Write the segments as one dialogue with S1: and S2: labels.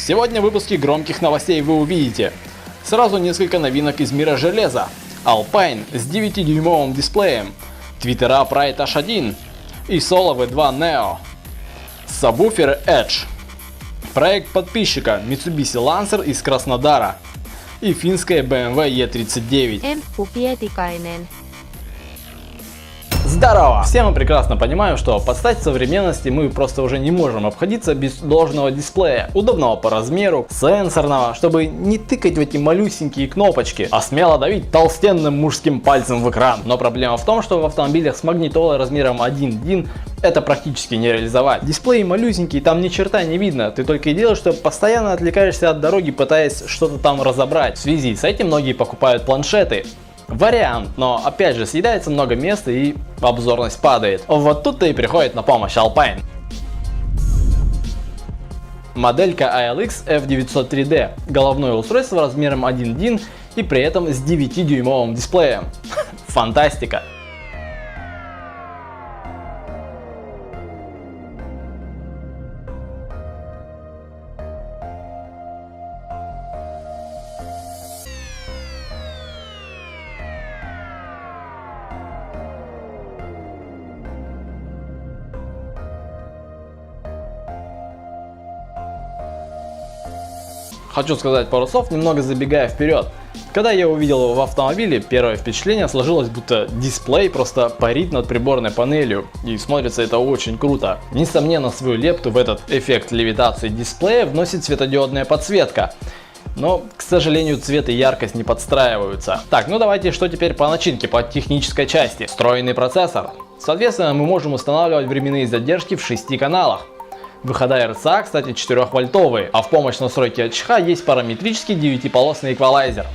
S1: Сегодня в выпуске громких новостей вы увидите сразу несколько новинок из мира железа. Alpine с 9-дюймовым дисплеем, Twittera Pride H1 и Solo V2 Neo, сабвуферы Edge, проект подписчика Mitsubishi Lancer из Краснодара и финская BMW E39. Здорово! Все мы прекрасно понимаем, что под стать современности мы просто уже не можем обходиться без должного дисплея, удобного по размеру, сенсорного, чтобы не тыкать в эти малюсенькие кнопочки, а смело давить толстенным мужским пальцем в экран. Но проблема в том, что в автомобилях с магнитолой размером 1 дюйм это практически не реализовать. Дисплей малюсенький, там ни черта не видно, ты только и делаешь, что постоянно отвлекаешься от дороги, пытаясь что-то там разобрать. В связи с этим многие покупают планшеты. Вариант, но опять же съедается много места и обзорность падает. Вот тут-то и приходит на помощь Alpine. Моделька ALX F903D. Головное устройство размером 1 дюйм и при этом с 9-дюймовым дисплеем. Фантастика! Хочу сказать пару слов, немного забегая вперед. Когда я увидел его в автомобиле, первое впечатление сложилось, будто дисплей просто парит над приборной панелью, и смотрится это очень круто. Несомненно, свою лепту в этот эффект левитации дисплея вносит светодиодная подсветка. Но, к сожалению, цвет и яркость не подстраиваются. Так, ну давайте, что теперь по начинке, по технической части. Встроенный процессор. Соответственно, мы можем устанавливать временные задержки в 6 каналах. Выхода RCA, кстати, 4-вольтовые, а в помощь настройки АЧХ есть параметрический 9-полосный эквалайзер.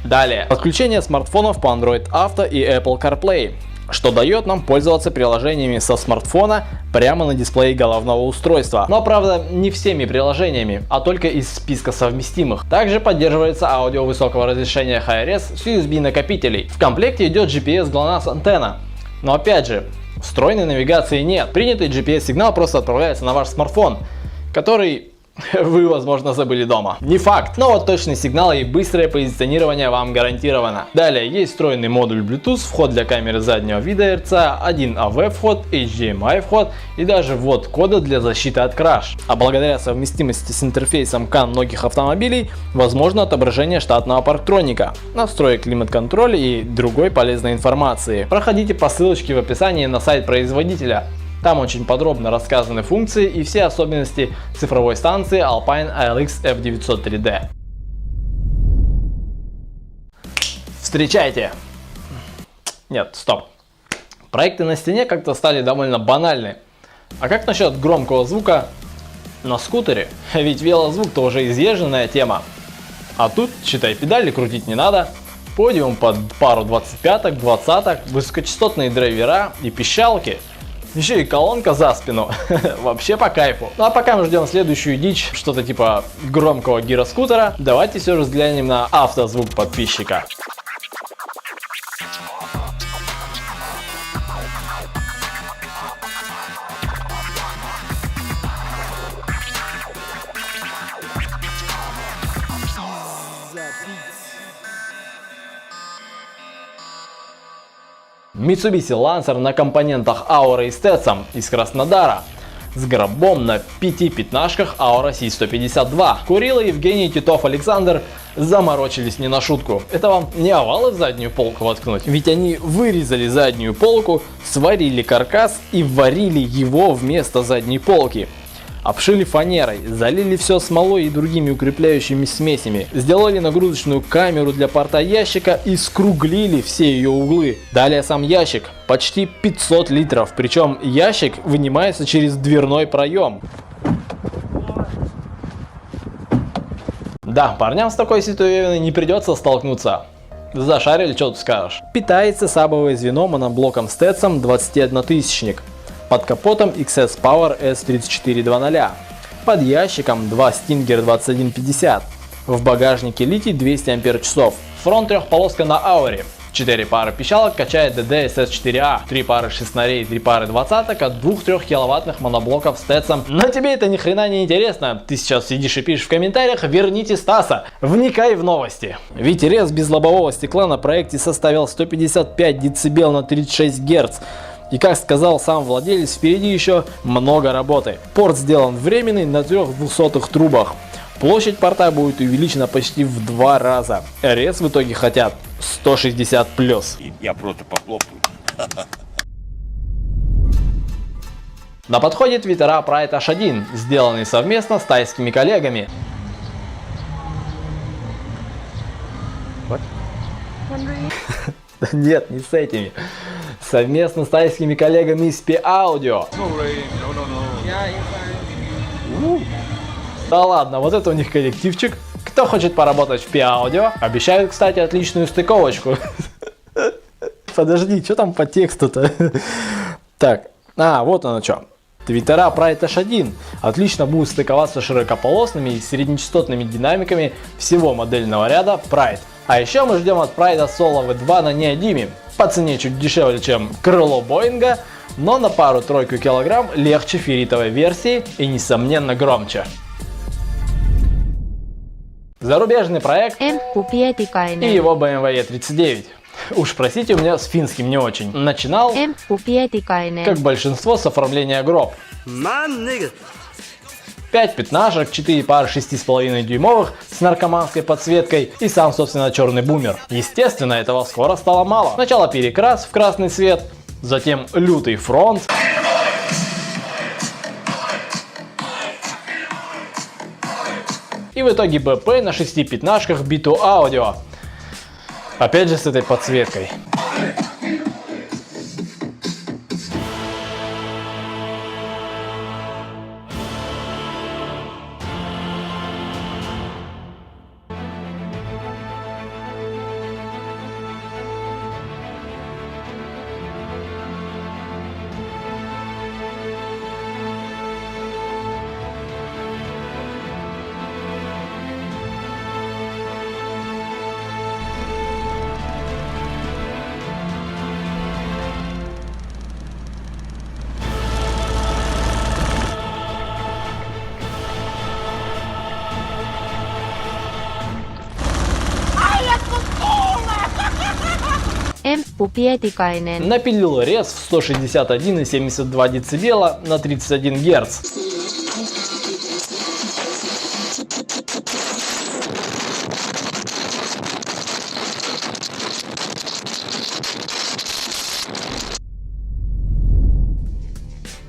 S1: Далее, подключение смартфонов по Android Auto и Apple CarPlay, что дает нам пользоваться приложениями со смартфона прямо на дисплее головного устройства. Но правда не всеми приложениями, а только из списка совместимых. Также поддерживается аудио высокого разрешения HRS с USB накопителей. В комплекте идет GPS GLONASS антенна. Но опять же, встроенной навигации нет. Принятый GPS-сигнал просто отправляется на ваш смартфон, который вы, возможно, забыли дома. Не факт, но вот точный сигнал и быстрое позиционирование вам гарантировано. Далее есть встроенный модуль Bluetooth, вход для камеры заднего вида RCA, один AV вход, HDMI вход и даже ввод кода для защиты от краш. А благодаря совместимости с интерфейсом CAN многих автомобилей, возможно отображение штатного парктроника, настроек климат-контроля и другой полезной информации. Проходите по ссылочке в описании на сайт производителя. Там очень подробно рассказаны функции и все особенности цифровой станции Alpine ALX F903D. Встречайте! Нет, стоп. Проекты на стене как-то стали довольно банальны. А как насчет громкого звука на скутере? Ведь велозвук-то уже изъезженная тема. А тут, считай, педали крутить не надо. Подиум под пару 25-ок, 20-ок, высокочастотные драйвера и пищалки. Еще и колонка за спину. Вообще по кайфу. Ну а пока мы ждем следующую дичь, что-то типа громкого гироскутера, давайте все же взглянем на автозвук подписчика. Mitsubishi Lancer на компонентах Aura и Stetson из Краснодара с гробом на 5 пятнашках Aura C152. Курила Евгений Титов-Александр заморочились не на шутку. Это вам не овалы в заднюю полку воткнуть, ведь они вырезали заднюю полку, сварили каркас и варили его вместо задней полки. Обшили фанерой, залили все смолой и другими укрепляющими смесями, сделали нагрузочную камеру для порта ящика и скруглили все ее углы. Далее сам ящик, почти 500 литров, причем ящик вынимается через дверной проем. Да, парням с такой ситуацией не придется столкнуться. Зашарили, что тут скажешь. Питается сабовое звено моноблоком Stetson 21-тысячник. Под капотом XS Power S3420. Под ящиком 2 Stinger 2150. В багажнике литий 200 ампер-часов. Фронт трехполоска на Ауре. 4 пары пищалок качает DD-SS4A, 3 пары шестнарей, 3 пары двадцаток от 2-3 киловаттных моноблоков с тецем. Но тебе это ни хрена не интересно. Ты сейчас сидишь и пишешь в комментариях: верните Стаса. Вникай в новости. Ведь рез без лобового стекла на проекте составил 155 дБ на 36 Гц. И как сказал сам владелец, впереди еще много работы. Порт сделан временный на 3 двухсотых трубах. Площадь порта будет увеличена почти в 2 раза. Рез в итоге хотят 160+.
S2: Я просто похлопаю.
S1: На подходе твиттера Pride H1, сделанный совместно с тайскими коллегами. Нет, не с этими. Совместно с тайскими коллегами из P-Audio. Да ладно, вот это у них коллективчик. Кто хочет поработать в P-Audio? Обещают, кстати, отличную стыковочку. Подожди, что там по тексту-то? Так, вот оно что. Твиттера Pride H1 отлично будут стыковаться с широкополосными и среднечастотными динамиками всего модельного ряда Pride. А еще мы ждем от Pride Solo V2 на неодиме. По цене чуть дешевле, чем крыло Боинга, но на пару-тройку килограмм легче ферритовой версии и несомненно громче. Зарубежный проект и его BMW E39. Уж простите, у меня с финским не очень. Начинал, как большинство, с оформления гроб. 5 пятнашек, 4 пары 6,5 дюймовых с наркоманской подсветкой и сам, собственно, черный бумер. Естественно, этого скоро стало мало. Сначала перекрас в красный цвет, затем лютый фронт. И в итоге БП на 6 пятнашках B2 Audio. Опять же с этой подсветкой. Напилил рез в 161,72 дБ на 31 Гц.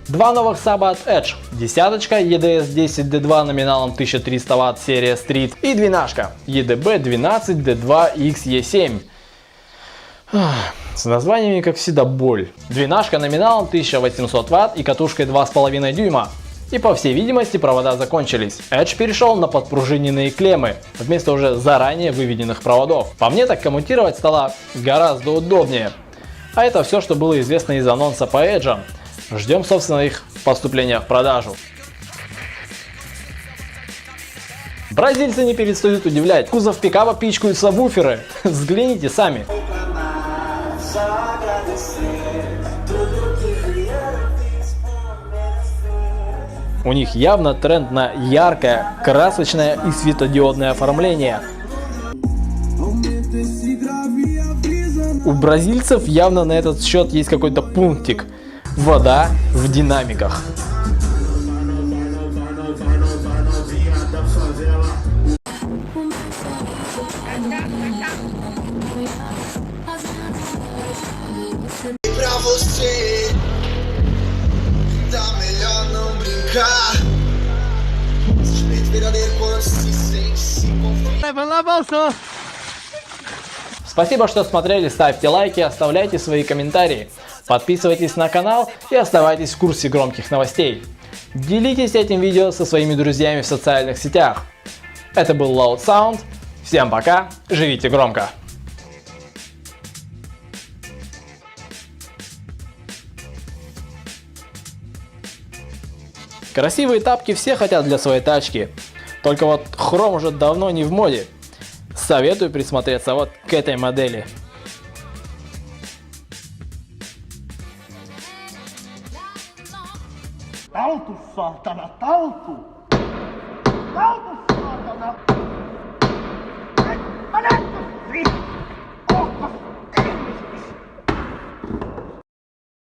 S1: Два новых саба от Edge. Десяточка EDS10D2 номиналом 1300 Вт серия Street и двенашка EDB12D2XE7. С названиями, как всегда, боль. Двенашка номиналом 1800 Вт и катушкой 2,5 дюйма. И по всей видимости провода закончились. Edge перешел на подпружиненные клеммы вместо уже заранее выведенных проводов. По мне, так коммутировать стало гораздо удобнее. А это все, что было известно из анонса по Edge. Ждем, собственно, их поступления в продажу. Бразильцы не перестают удивлять. Кузов пикапа пичкают сабвуферы. Взгляните сами. У них явно тренд на яркое, красочное и светодиодное оформление. У бразильцев явно на этот счет есть какой-то пунктик. Вода в динамиках. Спасибо, что смотрели, ставьте лайки, оставляйте свои комментарии, подписывайтесь на канал и оставайтесь в курсе громких новостей. Делитесь этим видео со своими друзьями в социальных сетях. Это был Loud Sound, всем пока, живите громко! Красивые тапки все хотят для своей тачки, только вот хром уже давно не в моде. Советую присмотреться вот к этой модели.
S2: Taltu, saatana, taltu! Taltu, saatana!